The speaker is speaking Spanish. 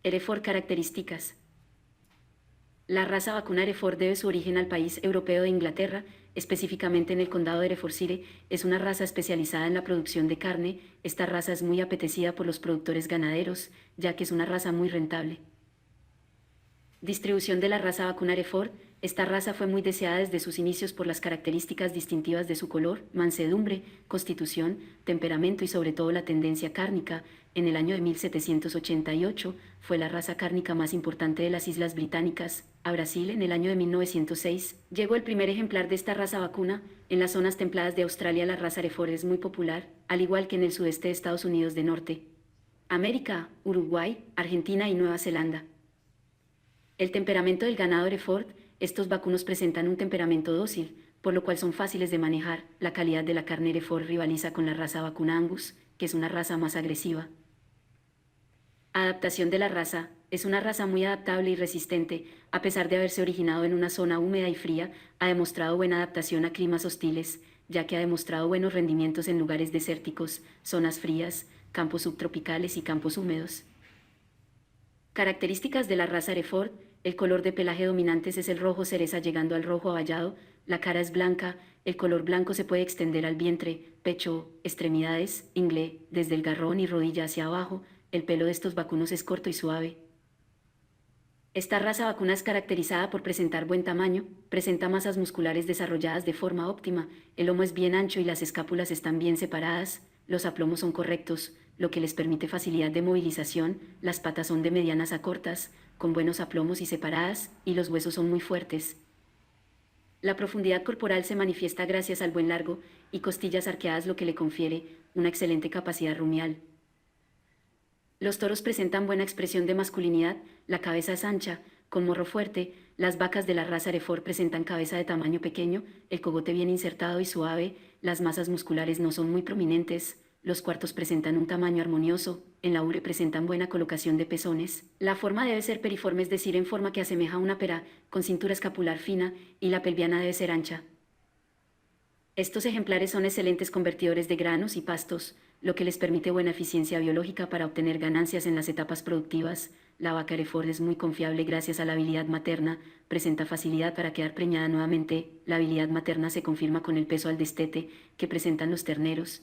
Hereford características. La raza vacuna Hereford debe su origen al país europeo de Inglaterra, específicamente en el condado de Herefordshire. Es una raza especializada en la producción de carne. Esta raza es muy apetecida por los productores ganaderos, ya que es una raza muy rentable. Distribución de la raza vacuna Hereford. Esta raza fue muy deseada desde sus inicios por las características distintivas de su color, mansedumbre, constitución, temperamento y sobre todo la tendencia cárnica. En el año de 1788 fue la raza cárnica más importante de las Islas Británicas. A Brasil, en el año de 1906, llegó el primer ejemplar de esta raza vacuna. En las zonas templadas de Australia la raza Hereford es muy popular, al igual que en el sudeste de Estados Unidos de Norte América, Uruguay, Argentina y Nueva Zelanda. El temperamento del ganado Hereford. Estos vacunos presentan un temperamento dócil, por lo cual son fáciles de manejar. La calidad de la carne Hereford rivaliza con la raza vacuna Angus, que es una raza más agresiva. Adaptación de la raza. Es una raza muy adaptable y resistente. A pesar de haberse originado en una zona húmeda y fría, ha demostrado buena adaptación a climas hostiles, ya que ha demostrado buenos rendimientos en lugares desérticos, zonas frías, campos subtropicales y campos húmedos. Características de la raza Hereford. El color de pelaje dominante es el rojo cereza llegando al rojo avallado, la cara es blanca, el color blanco se puede extender al vientre, pecho, extremidades, ingle, desde el garrón y rodilla hacia abajo. El pelo de estos vacunos es corto y suave. Esta raza vacuna es caracterizada por presentar buen tamaño, presenta masas musculares desarrolladas de forma óptima, el lomo es bien ancho y las escápulas están bien separadas, los aplomos son correctos, lo que les permite facilidad de movilización, las patas son de medianas a cortas, con buenos aplomos y separadas, y los huesos son muy fuertes. La profundidad corporal se manifiesta gracias al buen largo y costillas arqueadas, lo que le confiere una excelente capacidad rumial. Los toros presentan buena expresión de masculinidad, la cabeza es ancha, con morro fuerte. Las vacas de la raza Hereford presentan cabeza de tamaño pequeño, el cogote bien insertado y suave, las masas musculares no son muy prominentes, los cuartos presentan un tamaño armonioso, en la ubre presentan buena colocación de pezones. La forma debe ser periforme, es decir, en forma que asemeja a una pera, con cintura escapular fina, y la pelviana debe ser ancha. Estos ejemplares son excelentes convertidores de granos y pastos, lo que les permite buena eficiencia biológica para obtener ganancias en las etapas productivas. La vaca Hereford es muy confiable gracias a la habilidad materna, presenta facilidad para quedar preñada nuevamente. La habilidad materna se confirma con el peso al destete que presentan los terneros.